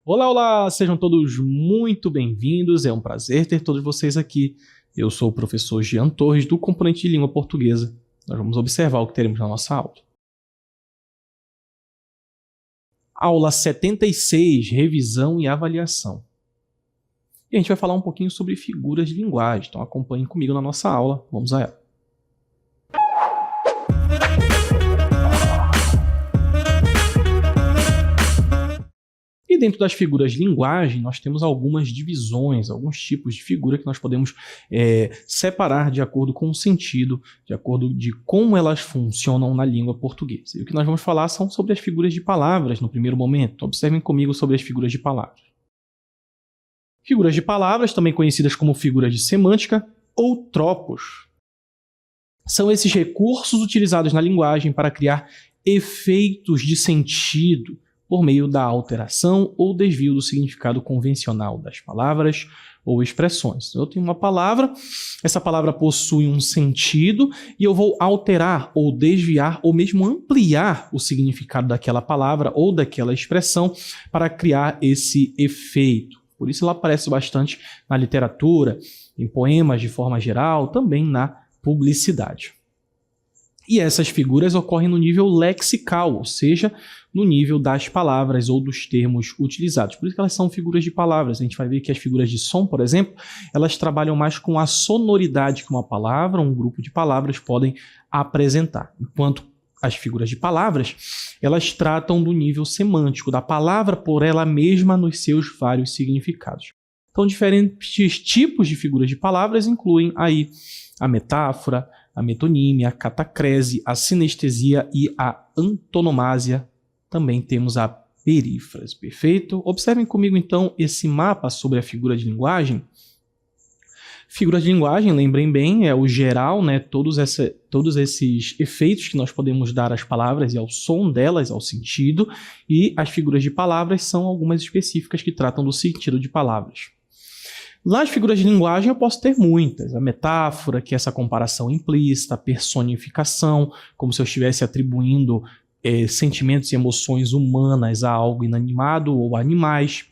Olá, olá! Sejam todos muito bem-vindos, é um prazer ter todos vocês aqui. Eu sou o professor Jean Torres, do componente de língua portuguesa. Nós vamos observar o que teremos na nossa aula. Aula 76, revisão e avaliação. E a gente vai falar um pouquinho sobre figuras de linguagem, então acompanhem comigo na nossa aula, vamos a ela. E dentro das figuras de linguagem, nós temos algumas divisões, alguns tipos de figura que nós podemos separar de acordo com o sentido, de acordo de como elas funcionam na língua portuguesa. E o que nós vamos falar são sobre as figuras de palavras no primeiro momento. Observem comigo sobre as figuras de palavras. Figuras de palavras, também conhecidas como figuras de semântica ou tropos, são esses recursos utilizados na linguagem para criar efeitos de sentido por meio da alteração ou desvio do significado convencional das palavras ou expressões. Eu tenho uma palavra, essa palavra possui um sentido e eu vou alterar ou desviar ou mesmo ampliar o significado daquela palavra ou daquela expressão para criar esse efeito. Por isso ela aparece bastante na literatura, em poemas de forma geral, também na publicidade. E essas figuras ocorrem no nível lexical, ou seja, no nível das palavras ou dos termos utilizados. Por isso que elas são figuras de palavras. A gente vai ver que as figuras de som, por exemplo, elas trabalham mais com a sonoridade que uma palavra, um grupo de palavras podem apresentar. Enquanto as figuras de palavras, elas tratam do nível semântico, da palavra por ela mesma nos seus vários significados. Então, diferentes tipos de figuras de palavras incluem aí a metáfora, a metonímia, a catacrese, a sinestesia e a antonomásia. Também temos a perífrase, perfeito? Observem comigo, então, esse mapa sobre a figura de linguagem. Figura de linguagem, lembrem bem, é o geral, né? Todos esses efeitos que nós podemos dar às palavras e ao som delas, ao sentido. E as figuras de palavras são algumas específicas que tratam do sentido de palavras. Nas figuras de linguagem eu posso ter muitas. A metáfora, que é essa comparação implícita, a personificação, como se eu estivesse atribuindo sentimentos e emoções humanas a algo inanimado ou a animais.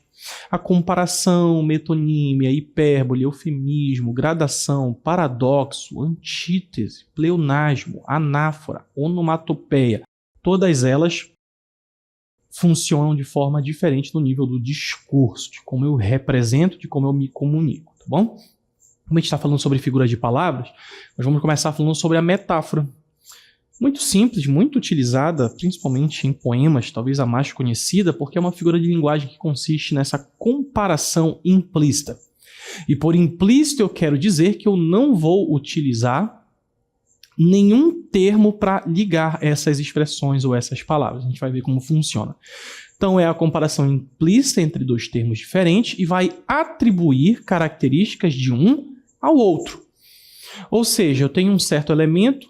A comparação, metonímia, hipérbole, eufemismo, gradação, paradoxo, antítese, pleonasmo, anáfora, onomatopeia. Todas elas funcionam de forma diferente no nível do discurso, de como eu represento, de como eu me comunico, tá bom? Como a gente está falando sobre figuras de palavras, nós vamos começar falando sobre a metáfora. Muito simples, muito utilizada, principalmente em poemas, talvez a mais conhecida, porque é uma figura de linguagem que consiste nessa comparação implícita. E por implícito eu quero dizer que eu não vou utilizar nenhum termo para ligar essas expressões ou essas palavras. A gente vai ver como funciona. Então é a comparação implícita entre dois termos diferentes e vai atribuir características de um ao outro. Ou seja, eu tenho um certo elemento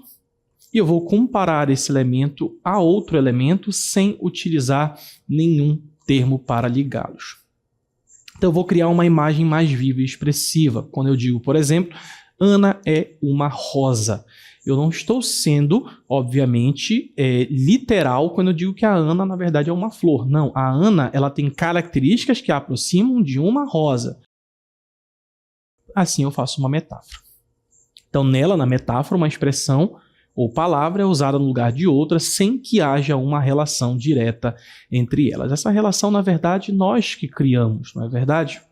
e eu vou comparar esse elemento a outro elemento sem utilizar nenhum termo para ligá-los. Então eu vou criar uma imagem mais viva e expressiva. Quando eu digo, por exemplo, Ana é uma rosa. Eu não estou sendo, obviamente, literal quando eu digo que a Ana, na verdade, é uma flor. Não, a Ana ela tem características que a aproximam de uma rosa. Assim eu faço uma metáfora. Então, nela, na metáfora, uma expressão ou palavra é usada no lugar de outra sem que haja uma relação direta entre elas. Essa relação, na verdade, nós que criamos, não é verdade?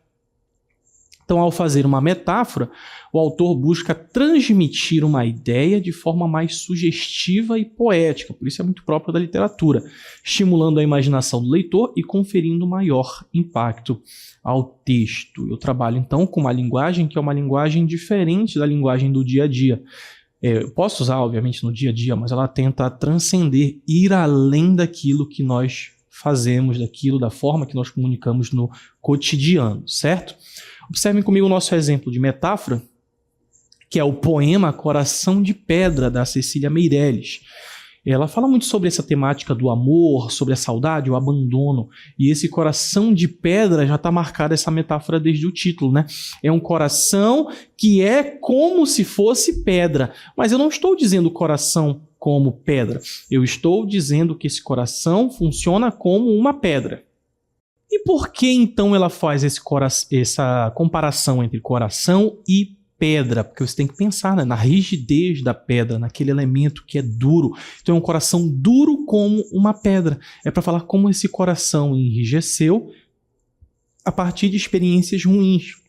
Então, ao fazer uma metáfora, o autor busca transmitir uma ideia de forma mais sugestiva e poética, por isso é muito próprio da literatura, estimulando a imaginação do leitor e conferindo maior impacto ao texto. Eu trabalho, então, com uma linguagem que é uma linguagem diferente da linguagem do dia a dia. Eu posso usar, obviamente, no dia a dia, mas ela tenta transcender, ir além daquilo que nós fazemos, da forma que nós comunicamos no cotidiano, certo? Observem comigo o nosso exemplo de metáfora, que é o poema Coração de Pedra, da Cecília Meirelles. Ela fala muito sobre essa temática do amor, sobre a saudade, o abandono. E esse coração de pedra já está marcada essa metáfora desde o título, né? É um coração que é como se fosse pedra. Mas eu não estou dizendo coração como pedra. Eu estou dizendo que esse coração funciona como uma pedra. E por que então ela faz essa comparação entre coração e pedra? Porque você tem que pensar, né, na rigidez da pedra, naquele elemento que é duro. Então é um coração duro como uma pedra. É para falar como esse coração enrijeceu a partir de experiências ruins,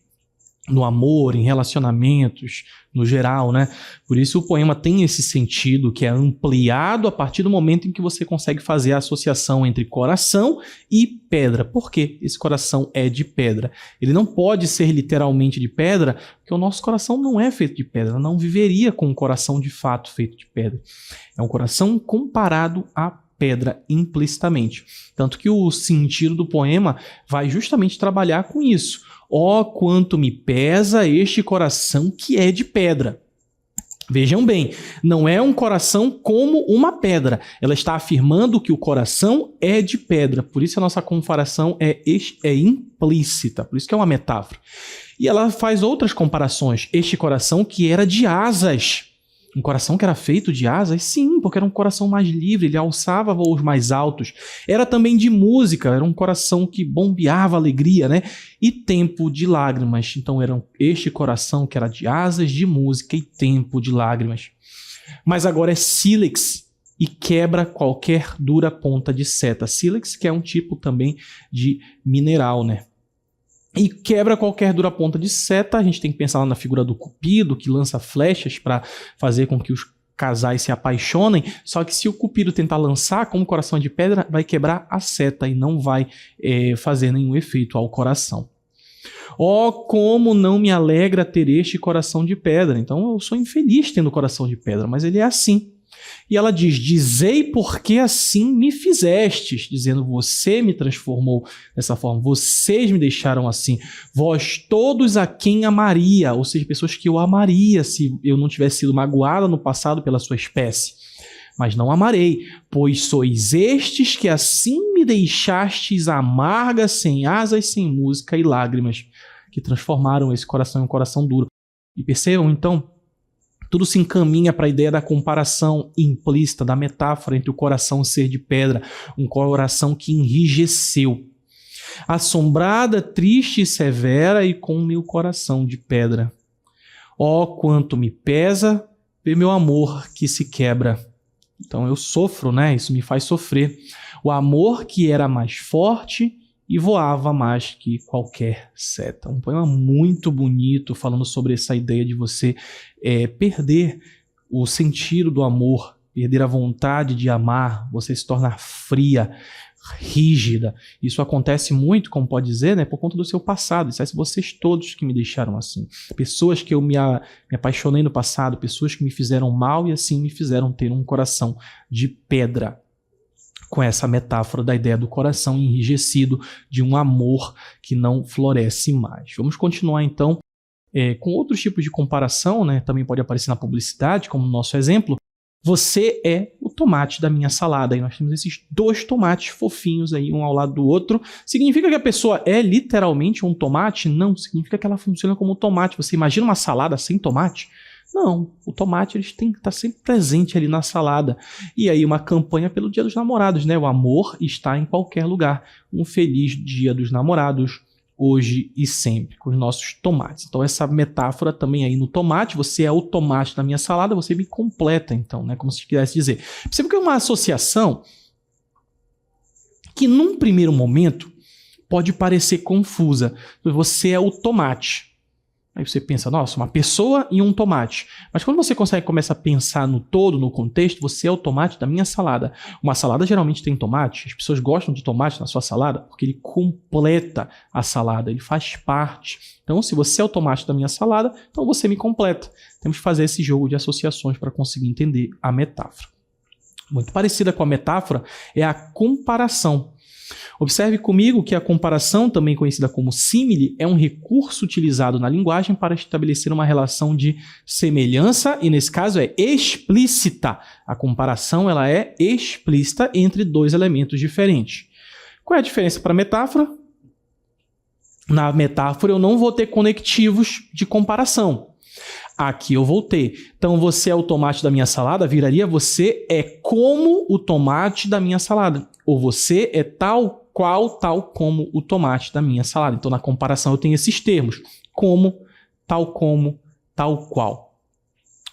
no amor, em relacionamentos, no geral, né? Por isso o poema tem esse sentido que é ampliado a partir do momento em que você consegue fazer a associação entre coração e pedra. Por quê? Esse coração é de pedra. Ele não pode ser literalmente de pedra, porque o nosso coração não é feito de pedra, não viveria com um coração de fato feito de pedra. É um coração comparado a pedra implicitamente. Tanto que o sentido do poema vai justamente trabalhar com isso. Ó, quanto me pesa este coração que é de pedra. Vejam bem, não é um coração como uma pedra. Ela está afirmando que o coração é de pedra. Por isso a nossa comparação é implícita. Por isso que é uma metáfora. E ela faz outras comparações. Este coração que era de asas. Um coração que era feito de asas? Sim, porque era um coração mais livre, ele alçava voos mais altos. Era também de música, era um coração que bombeava alegria, né? E tempo de lágrimas. Então era este coração que era de asas, de música e tempo de lágrimas. Mas agora é sílex e quebra qualquer dura ponta de seta. Sílex, que é um tipo também de mineral, né? E quebra qualquer dura ponta de seta. A gente tem que pensar lá na figura do Cupido, que lança flechas para fazer com que os casais se apaixonem. Só que se o Cupido tentar lançar como coração de pedra, vai quebrar a seta e não vai fazer nenhum efeito ao coração. Ó, como não me alegra ter este coração de pedra. Então eu sou infeliz tendo coração de pedra, mas ele é assim. E ela diz, dizei porque assim me fizestes, dizendo, você me transformou dessa forma, vocês me deixaram assim, vós todos a quem amaria, ou seja, pessoas que eu amaria se eu não tivesse sido magoada no passado pela sua espécie. Mas não amarei, pois sois estes que assim me deixastes amarga, sem asas, sem música e lágrimas, que transformaram esse coração em um coração duro. E percebam, então, tudo se encaminha para a ideia da comparação implícita, da metáfora entre o coração ser de pedra, um coração que enrijeceu. Assombrada, triste e severa e com meu coração de pedra. Ó, quanto me pesa ver meu amor que se quebra. Então eu sofro, né? Isso me faz sofrer. O amor que era mais forte e voava mais que qualquer seta. Um poema muito bonito falando sobre essa ideia de você perder o sentido do amor, perder a vontade de amar, você se tornar fria, rígida. Isso acontece muito, como pode dizer, né, por conta do seu passado. Isso é vocês todos que me deixaram assim. Pessoas que eu me apaixonei no passado, pessoas que me fizeram mal e assim me fizeram ter um coração de pedra. Com essa metáfora da ideia do coração enrijecido, de um amor que não floresce mais. Vamos continuar então com outros tipos de comparação, né? Também pode aparecer na publicidade, como no nosso exemplo. Você é o tomate da minha salada. E nós temos esses dois tomates fofinhos aí, um ao lado do outro. Significa que a pessoa é literalmente um tomate? Não, significa que ela funciona como tomate. Você imagina uma salada sem tomate? Não, o tomate eles tem que estar sempre presente ali na salada. E aí uma campanha pelo Dia dos Namorados, né? O amor está em qualquer lugar. Um feliz Dia dos Namorados, hoje e sempre, com os nossos tomates. Então essa metáfora também aí no tomate, você é o tomate da minha salada, você me completa então, né? Como se quisesse dizer. Perceba que é uma associação que num primeiro momento pode parecer confusa. Você é o tomate. Aí você pensa, nossa, uma pessoa e um tomate. Mas quando você começa a pensar no todo, no contexto, você é o tomate da minha salada. Uma salada geralmente tem tomate. As pessoas gostam de tomate na sua salada porque ele completa a salada, ele faz parte. Então, se você é o tomate da minha salada, então você me completa. Temos que fazer esse jogo de associações para conseguir entender a metáfora. Muito parecida com a metáfora é a comparação. Observe comigo que a comparação, também conhecida como símile, é um recurso utilizado na linguagem para estabelecer uma relação de semelhança e, nesse caso, é explícita. A comparação ela é explícita entre dois elementos diferentes. Qual é a diferença para a metáfora? Na metáfora, eu não vou ter conectivos de comparação. Aqui eu vou ter. Então, você é o tomate da minha salada, viraria você é como o tomate da minha salada. Ou você é tal qual, tal como o tomate da minha salada. Então, na comparação, eu tenho esses termos. Como, tal qual.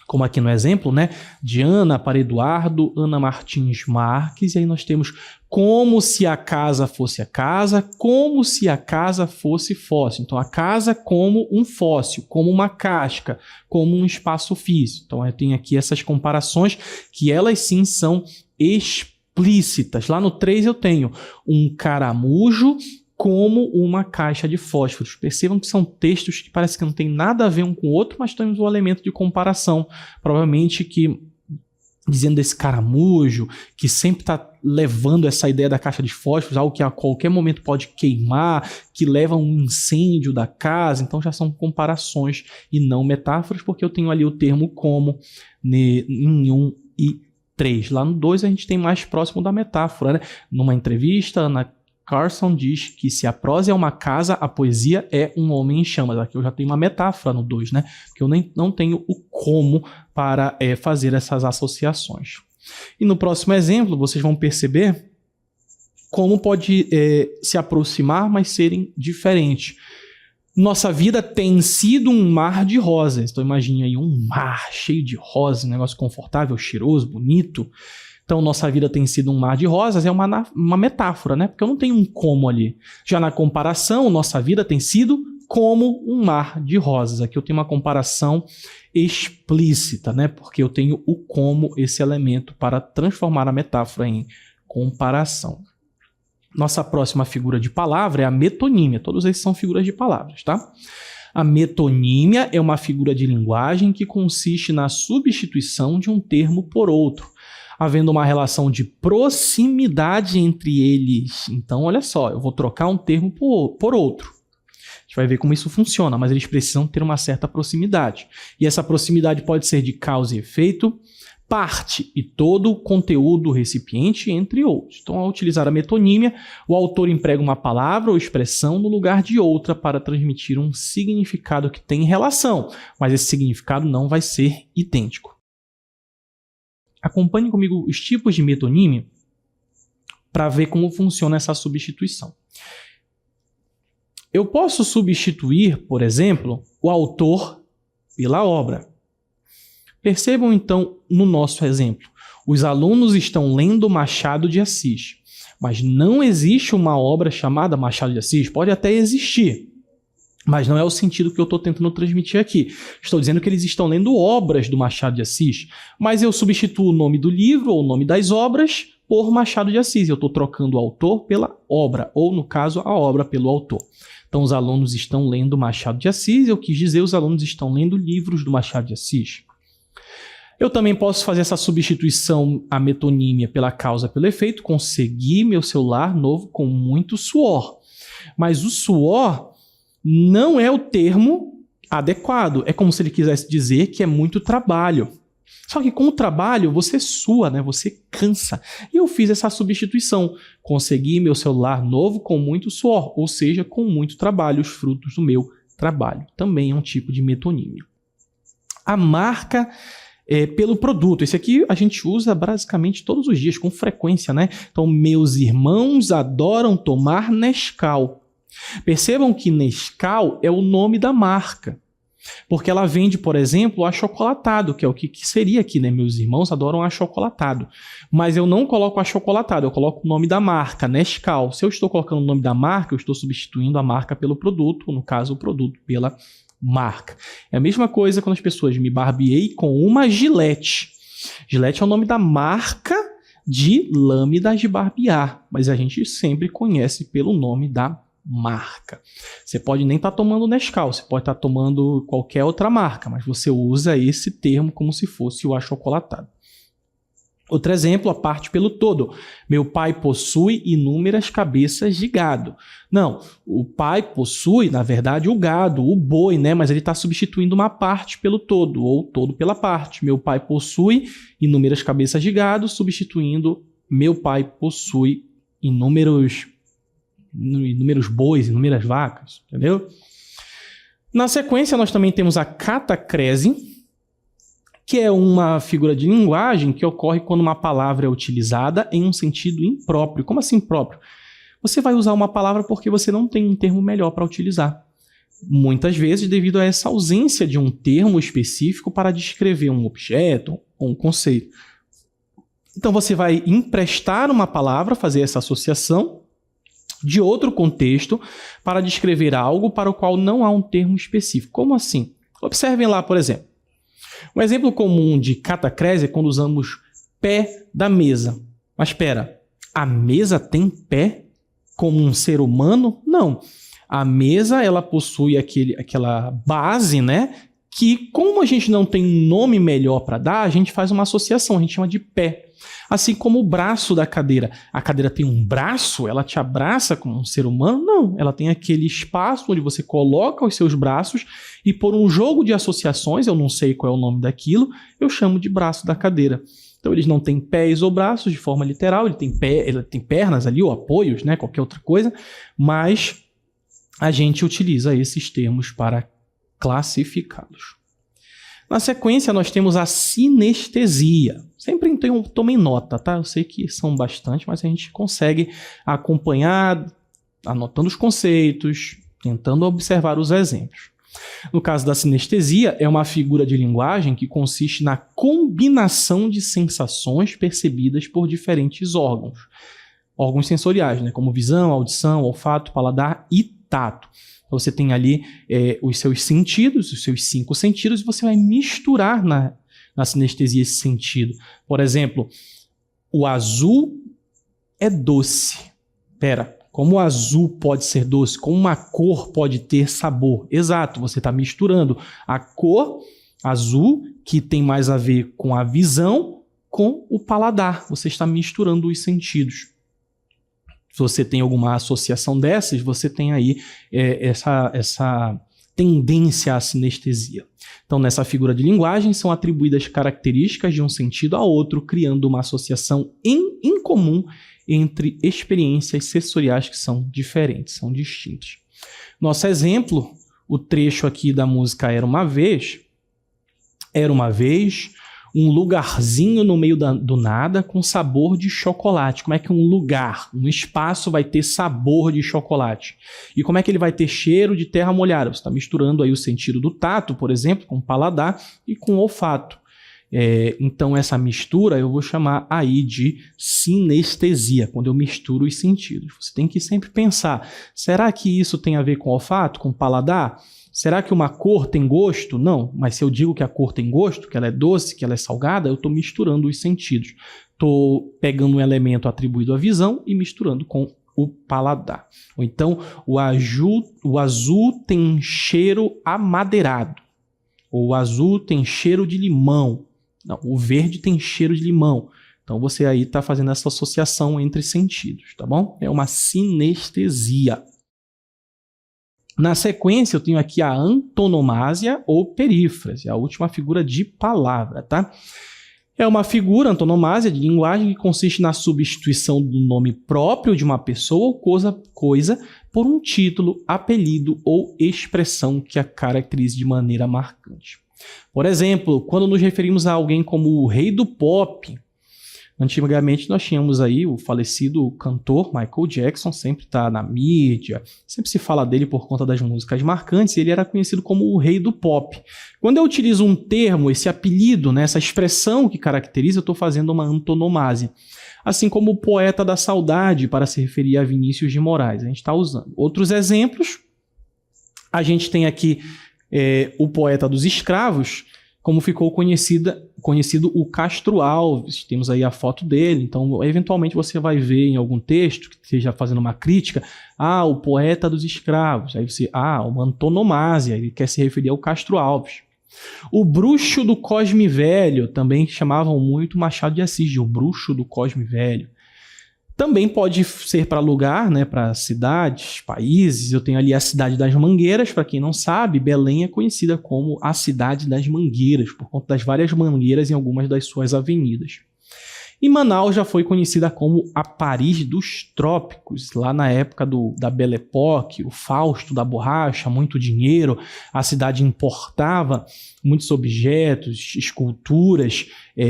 Como aqui no exemplo, né? De Ana para Eduardo, Ana Martins Marques. E aí nós temos como se a casa fosse a casa, como se a casa fosse fóssil. Então, a casa como um fóssil, como uma casca, como um espaço físico. Então, eu tenho aqui essas comparações que elas sim são explícitas. Lá no 3 eu tenho um caramujo como uma caixa de fósforos. Percebam que são textos que parece que não tem nada a ver um com o outro, mas temos um elemento de comparação. Provavelmente que, dizendo desse caramujo, que sempre está levando essa ideia da caixa de fósforos, algo que a qualquer momento pode queimar, que leva a um incêndio da casa. Então já são comparações e não metáforas, porque eu tenho ali o termo como em 1 e 3. Lá no 2 a gente tem mais próximo da metáfora, né? Numa entrevista, Carson diz que se a prosa é uma casa, a poesia é um homem em chamas. Aqui eu já tenho uma metáfora no 2, né? Porque eu não tenho o como para fazer essas associações. E no próximo exemplo, vocês vão perceber como pode se aproximar, mas serem diferentes. Nossa vida tem sido um mar de rosas. Então imagine aí um mar cheio de rosas, um negócio confortável, cheiroso, bonito. Então, nossa vida tem sido um mar de rosas, é uma metáfora, né? Porque eu não tenho um como ali. Já na comparação, nossa vida tem sido como um mar de rosas. Aqui eu tenho uma comparação explícita, né? Porque eu tenho o como, esse elemento, para transformar a metáfora em comparação. Nossa próxima figura de palavra é a metonímia. Todos esses são figuras de palavras, tá? A metonímia é uma figura de linguagem que consiste na substituição de um termo por outro, havendo uma relação de proximidade entre eles. Então, olha só, eu vou trocar um termo por outro. A gente vai ver como isso funciona, mas eles precisam ter uma certa proximidade. E essa proximidade pode ser de causa e efeito, parte e todo o conteúdo do recipiente, entre outros. Então, ao utilizar a metonímia, o autor emprega uma palavra ou expressão no lugar de outra para transmitir um significado que tem relação, mas esse significado não vai ser idêntico. Acompanhe comigo os tipos de metonímia para ver como funciona essa substituição. Eu posso substituir, por exemplo, o autor pela obra. Percebam então no nosso exemplo. Os alunos estão lendo Machado de Assis, mas não existe uma obra chamada Machado de Assis. Pode até existir, mas não é o sentido que eu estou tentando transmitir aqui. Estou dizendo que eles estão lendo obras do Machado de Assis, mas eu substituo o nome do livro ou o nome das obras por Machado de Assis. Eu estou trocando o autor pela obra, ou no caso, a obra pelo autor. Então, os alunos estão lendo Machado de Assis, eu quis dizer os alunos estão lendo livros do Machado de Assis. Eu também posso fazer essa substituição, a metonímia, pela causa pelo efeito. Consegui meu celular novo com muito suor. Mas o suor não é o termo adequado. É como se ele quisesse dizer que é muito trabalho. Só que com o trabalho você sua, né? Você cansa. E eu fiz essa substituição. Consegui meu celular novo com muito suor, ou seja, com muito trabalho, os frutos do meu trabalho. Também é um tipo de metonímia. A marca pelo produto. Esse aqui a gente usa basicamente todos os dias, com frequência, né? Então, meus irmãos adoram tomar Nescau. Percebam que Nescau é o nome da marca, porque ela vende, por exemplo, achocolatado, que é o que seria aqui, né? Meus irmãos adoram achocolatado. Mas eu não coloco achocolatado, eu coloco o nome da marca, Nescau. Se eu estou colocando o nome da marca, eu estou substituindo a marca pelo produto, ou no caso, o produto pela marca. É a mesma coisa quando as pessoas me barbeei com uma Gillette. Gillette é o nome da marca de lâminas de barbear, mas a gente sempre conhece pelo nome da marca. Você pode nem estar tomando Nescau, você pode estar tomando qualquer outra marca, mas você usa esse termo como se fosse o achocolatado. Outro exemplo, a parte pelo todo. Meu pai possui inúmeras cabeças de gado. Não, o pai possui, na verdade, o gado, o boi, né? Mas ele está substituindo uma parte pelo todo, ou todo pela parte. Meu pai possui inúmeras cabeças de gado, substituindo meu pai possui inúmeros bois, inúmeras vacas, entendeu? Na sequência, nós também temos a catacrese, que é uma figura de linguagem que ocorre quando uma palavra é utilizada em um sentido impróprio. Como assim impróprio? Você vai usar uma palavra porque você não tem um termo melhor para utilizar. Muitas vezes devido a essa ausência de um termo específico para descrever um objeto ou um conceito. Então você vai emprestar uma palavra, fazer essa associação de outro contexto para descrever algo para o qual não há um termo específico. Como assim? Observem lá, por exemplo. Um exemplo comum de catacrese é quando usamos pé da mesa. Mas espera, a mesa tem pé como um ser humano? Não. A mesa, ela possui aquela base, né? Que, como a gente não tem um nome melhor para dar, a gente faz uma associação, a gente chama de pé. Assim como o braço da cadeira. A cadeira tem um braço, ela te abraça como um ser humano? Não, ela tem aquele espaço onde você coloca os seus braços e por um jogo de associações, eu não sei qual é o nome daquilo, eu chamo de braço da cadeira. Então eles não têm pés ou braços de forma literal, ele tem pernas ali ou apoios, né, qualquer outra coisa, mas a gente utiliza esses termos para classificá-los. Na sequência, nós temos a sinestesia. Sempre tomem nota, tá? Eu sei que são bastante, mas a gente consegue acompanhar, anotando os conceitos, tentando observar os exemplos. No caso da sinestesia, é uma figura de linguagem que consiste na combinação de sensações percebidas por diferentes órgãos. Órgãos sensoriais, né? Como visão, audição, olfato, paladar e tato. Então, você tem ali os seus sentidos, os seus 5 sentidos, e você vai misturar na sinestesia esse sentido. Por exemplo, o azul é doce. Como o azul pode ser doce? Como uma cor pode ter sabor? Exato, você está misturando a cor azul, que tem mais a ver com a visão, com o paladar. Você está misturando os sentidos. Se você tem alguma associação dessas, você tem aí essa tendência à sinestesia. Então, nessa figura de linguagem, são atribuídas características de um sentido a outro, criando uma associação incomum entre experiências sensoriais que são diferentes, são distintas. Nosso exemplo, o trecho aqui da música Era uma Vez, um lugarzinho no meio do nada com sabor de chocolate. Como é que um lugar, um espaço vai ter sabor de chocolate? E como é que ele vai ter cheiro de terra molhada? Você está misturando aí o sentido do tato, por exemplo, com o paladar e com o olfato. Então essa mistura eu vou chamar aí de sinestesia, quando eu misturo os sentidos. Você tem que sempre pensar, será que isso tem a ver com olfato, com paladar? Será que uma cor tem gosto? Não, mas se eu digo que a cor tem gosto, que ela é doce, que ela é salgada, eu estou misturando os sentidos. Estou pegando um elemento atribuído à visão e misturando com o paladar. Ou então, o azul tem cheiro amadeirado. Ou o azul tem cheiro de limão. Não, o verde tem cheiro de limão. Então, você aí está fazendo essa associação entre sentidos, tá bom? É uma sinestesia. Na sequência, eu tenho aqui a antonomásia ou perífrase, a última figura de palavra, tá? É uma figura, antonomásia, de linguagem que consiste na substituição do nome próprio de uma pessoa ou coisa por um título, apelido ou expressão que a caracterize de maneira marcante. Por exemplo, quando nos referimos a alguém como o rei do pop, antigamente nós tínhamos aí o falecido cantor Michael Jackson, sempre está na mídia, sempre se fala dele por conta das músicas marcantes, e ele era conhecido como o rei do pop. Quando eu utilizo um termo, esse apelido, né, essa expressão que caracteriza, eu estou fazendo uma antonomásia. Assim como o poeta da saudade, para se referir a Vinícius de Moraes, a gente está usando. Outros exemplos, a gente tem aqui o poeta dos escravos, como ficou conhecido o Castro Alves. Temos aí a foto dele, então eventualmente você vai ver em algum texto que esteja fazendo uma crítica, o poeta dos escravos, aí você, uma antonomásia, ele quer se referir ao Castro Alves. O bruxo do Cosme Velho, também chamavam muito Machado de Assis, o bruxo do Cosme Velho. Também pode ser para lugar, né, para cidades, países. Eu tenho ali a Cidade das Mangueiras, para quem não sabe, Belém é conhecida como a Cidade das Mangueiras, por conta das várias mangueiras em algumas das suas avenidas. E Manaus já foi conhecida como a Paris dos Trópicos, lá na época da Belle Époque, o Fausto da borracha, muito dinheiro, a cidade importava muitos objetos, esculturas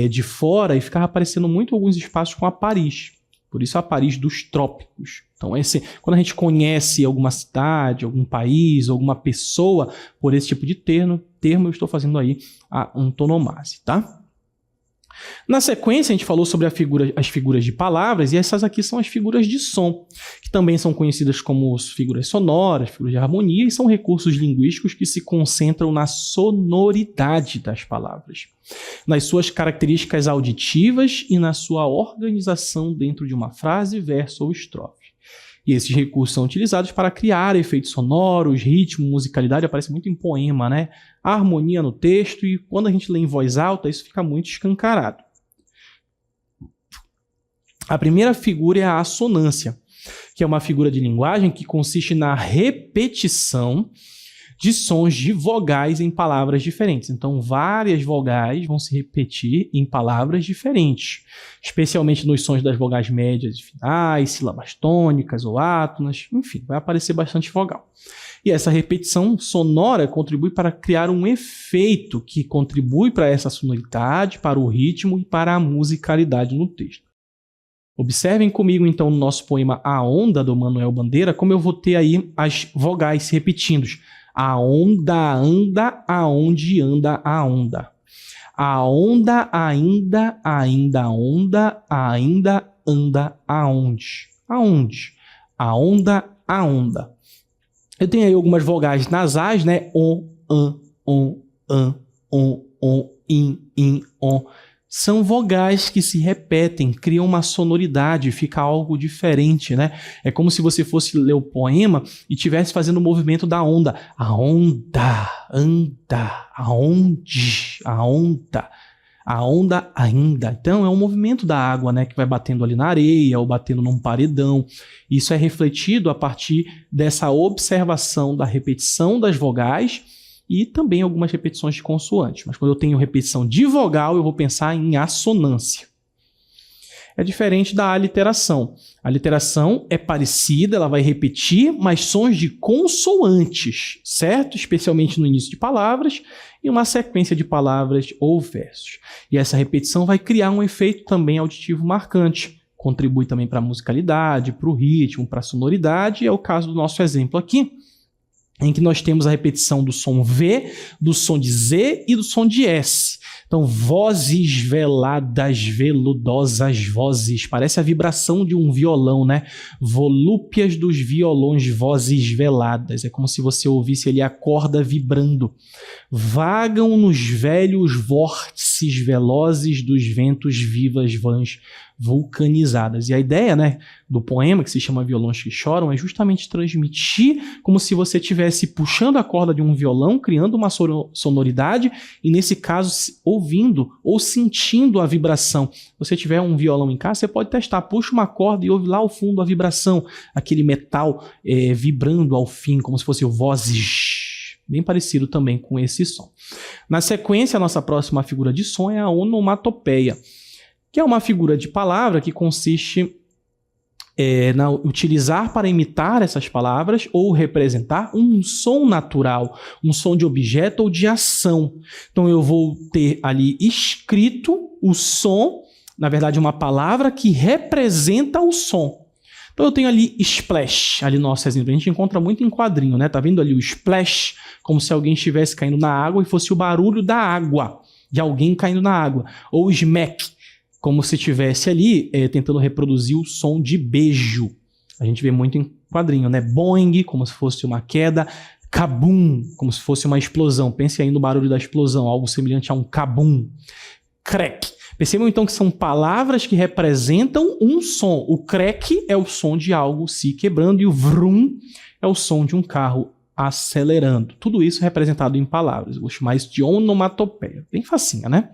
de fora, e ficava aparecendo muito alguns espaços com a Paris. Por isso a Paris dos trópicos. Então, quando a gente conhece alguma cidade, algum país, alguma pessoa por esse tipo de termo eu estou fazendo aí a antonomásia, tá? Na sequência, a gente falou sobre as figuras de palavras, e essas aqui são as figuras de som, que também são conhecidas como figuras sonoras, figuras de harmonia, e são recursos linguísticos que se concentram na sonoridade das palavras, nas suas características auditivas e na sua organização dentro de uma frase, verso ou estrofe. E esses recursos são utilizados para criar efeitos sonoros, ritmo, musicalidade, aparece muito em poema, né? A harmonia no texto, e quando a gente lê em voz alta, isso fica muito escancarado. A primeira figura é a assonância, que é uma figura de linguagem que consiste na repetição de sons de vogais em palavras diferentes. Então, várias vogais vão se repetir em palavras diferentes, especialmente nos sons das vogais médias e finais, sílabas tônicas ou átonas, enfim, vai aparecer bastante vogal. E essa repetição sonora contribui para criar um efeito que contribui para essa sonoridade, para o ritmo e para a musicalidade no texto. Observem comigo, então, no nosso poema A Onda, do Manuel Bandeira, como eu vou ter aí as vogais se repetindo. A onda anda aonde anda a onda. A onda ainda onda, ainda anda aonde? Aonde? A onda, a onda. Eu tenho aí algumas vogais nasais, né? On, an, in, on. São vogais que se repetem, criam uma sonoridade, fica algo diferente, né? É como se você fosse ler o poema e estivesse fazendo o movimento da onda. A onda, anda, aonde, a onda ainda. Então é um movimento da água, né, que vai batendo ali na areia ou batendo num paredão. Isso é refletido a partir dessa observação da repetição das vogais e também algumas repetições de consoantes. Mas quando eu tenho repetição de vogal, eu vou pensar em assonância. É diferente da aliteração. A aliteração é parecida, ela vai repetir, mas sons de consoantes, certo? Especialmente no início de palavras e uma sequência de palavras ou versos. E essa repetição vai criar um efeito também auditivo marcante. Contribui também para a musicalidade, para o ritmo, para a sonoridade. É o caso do nosso exemplo aqui, em que nós temos a repetição do som V, do som de Z e do som de S. Então, vozes veladas, veludosas vozes. Parece a vibração de um violão, né? Volúpias dos violões, vozes veladas. É como se você ouvisse ali a corda vibrando. Vagam nos velhos vórtices velozes dos ventos vivas vãs vulcanizadas. E a ideia, né, do poema, que se chama Violões que Choram, é justamente transmitir como se você estivesse puxando a corda de um violão, criando uma sonoridade, e nesse caso, ouvindo ou sentindo a vibração. Se você tiver um violão em casa, você pode testar, puxa uma corda e ouve lá ao fundo a vibração, aquele metal vibrando ao fim, como se fosse vozes, bem parecido também com esse som. Na sequência, a nossa próxima figura de som é a onomatopeia, que é uma figura de palavra que consiste na utilizar para imitar essas palavras ou representar um som natural, um som de objeto ou de ação. Então eu vou ter ali escrito o som, na verdade uma palavra que representa o som. Então eu tenho ali splash, ali no nosso exemplo, a gente encontra muito em quadrinho, né? Tá vendo ali o splash, como se alguém estivesse caindo na água e fosse o barulho da água, de alguém caindo na água. Ou smack, como se estivesse ali tentando reproduzir o som de beijo. A gente vê muito em quadrinho, né? Boing, como se fosse uma queda. Kabum, como se fosse uma explosão. Pense aí no barulho da explosão, algo semelhante a um kabum. Crack. Percebam então que são palavras que representam um som. O crack é o som de algo se quebrando e o vrum é o som de um carro acelerando. Tudo isso representado em palavras. Eu vou chamar isso de onomatopeia. Bem facinha, né?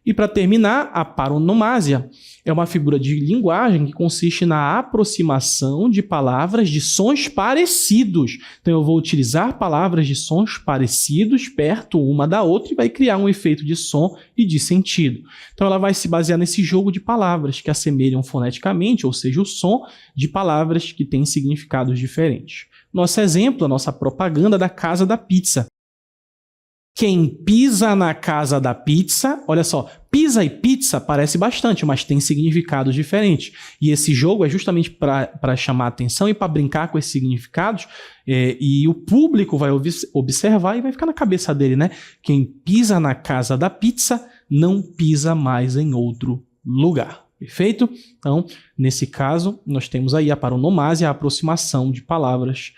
E para terminar, a paronomásia é uma figura de linguagem que consiste na aproximação de palavras de sons parecidos. Então eu vou utilizar palavras de sons parecidos perto uma da outra e vai criar um efeito de som e de sentido. Então ela vai se basear nesse jogo de palavras que assemelham foneticamente, ou seja, o som de palavras que têm significados diferentes. Nosso exemplo, a nossa propaganda da Casa da Pizza. Quem pisa na casa da pizza, olha só, pizza e pizza parece bastante, mas tem significados diferentes. E esse jogo é justamente para chamar atenção e para brincar com esses significados, e o público vai observar e vai ficar na cabeça dele, né? Quem pisa na casa da pizza não pisa mais em outro lugar. Perfeito? Então, nesse caso, nós temos aí a paronomásia, a aproximação de palavras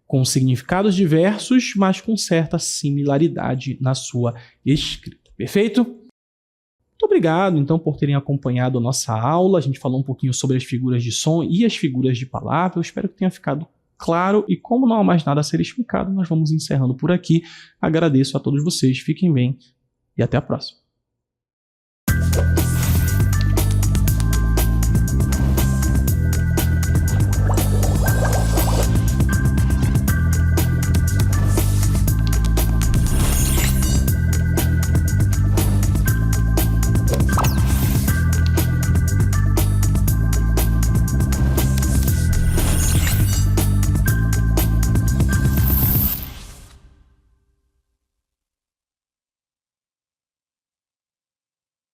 com significados diversos, mas com certa similaridade na sua escrita. Perfeito? Muito obrigado, então, por terem acompanhado a nossa aula. A gente falou um pouquinho sobre as figuras de som e as figuras de palavra. Eu espero que tenha ficado claro. E como não há mais nada a ser explicado, nós vamos encerrando por aqui. Agradeço a todos vocês. Fiquem bem e até a próxima.